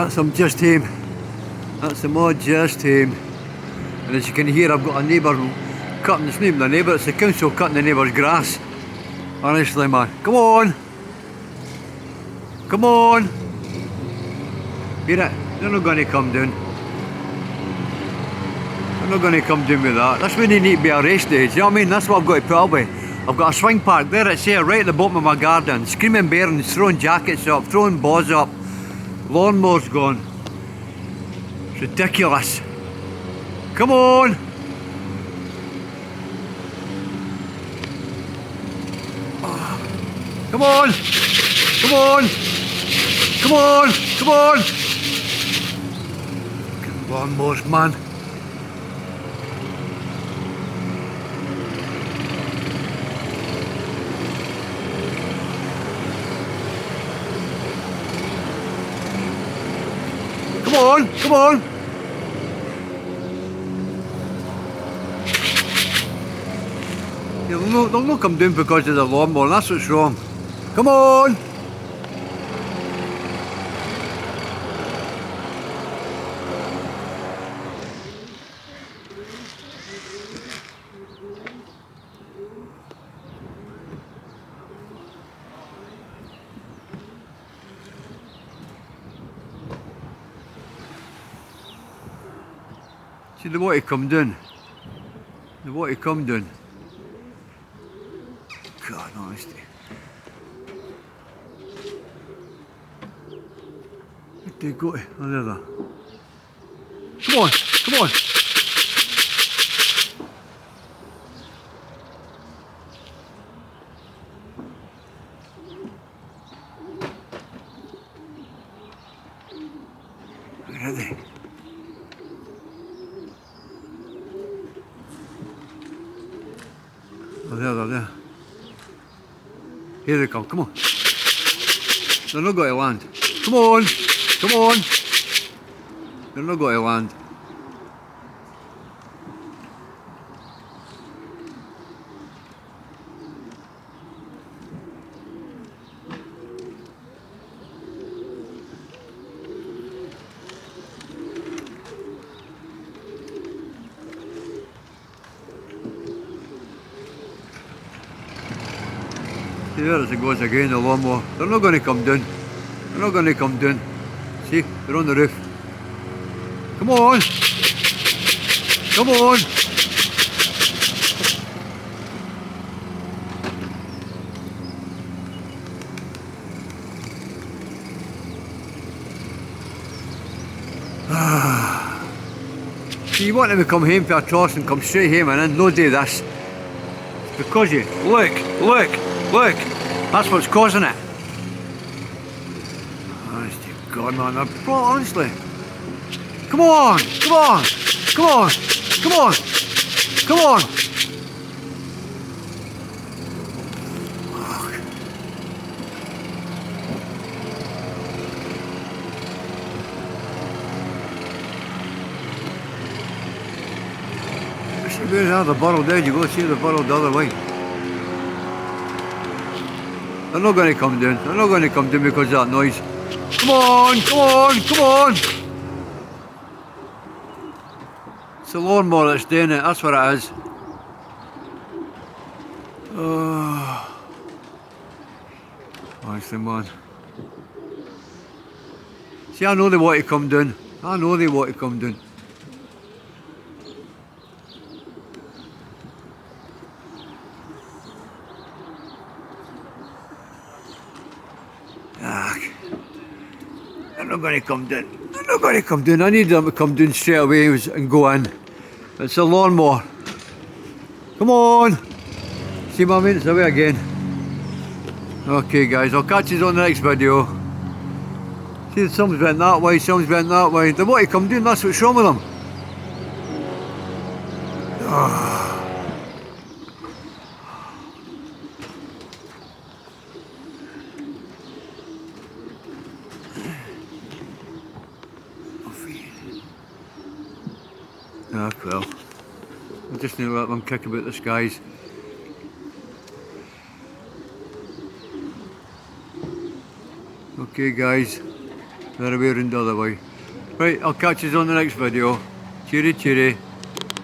That's them just home. That's the mod just home. And as you can hear, I've got a neighbour cutting, it's not even a neighbour, it's the council cutting the neighbour's grass. Honestly, man. Come on! Come on! Hear it? They're not going to come down. They're not going to come down with that. That's when they need to be arrested, you know what I mean? That's what I've got to put up with. I've got a swing park there, it's here, right at the bottom of my garden. Screaming bairns, throwing jackets up, throwing balls up. Lawnmower's gone. It's ridiculous. Come on! Come on! Come on! Come on! Come on! Fucking lawnmowers, man. Come on! Come on! Yeah, they'll not come down because of the lawnmower, that's what's wrong. Come on! See, they want to come down. They want to come down. God, honesty. Where'd they go to? Oh, there they are. Come on, come on. Where are they? Oh, there, they're there. Here they come, come on. They're not going to land. Come on, come on. They're not going to land. See, there as it goes again, the lawnmower. They're not going to come down. They're not going to come down. See, they're on the roof. Come on! Come on! See, you want them to come home for a toss and come straight home and then no do this. It's because you, look, that's what's causing it. Honest to God, man, honestly. Come on, come on, come on, come on, come on. Fuck. See where's the other bottle there? You go see the bottle the other way. They're not going to come down. They're not going to come down because of that noise. Come on, come on, come on. It's the lawnmower that's doing it. That's what it is. Oh. Honestly, man. See, I know they want to come down. I know they want to come down. They're not going to come down. They're not going to come down. I need them to come down straight away and go in. It's a lawnmower. Come on. See my mate, it's away again. Okay guys, I'll catch you on the next video. See, someone's went that way, someone's went that way. They want to come down, that's what's wrong with them. Oh. Ah, well, I just need to let them kick about the skies. Okay guys, They're away around the other way. Right, I'll catch you on the next video. Cheery, cheery.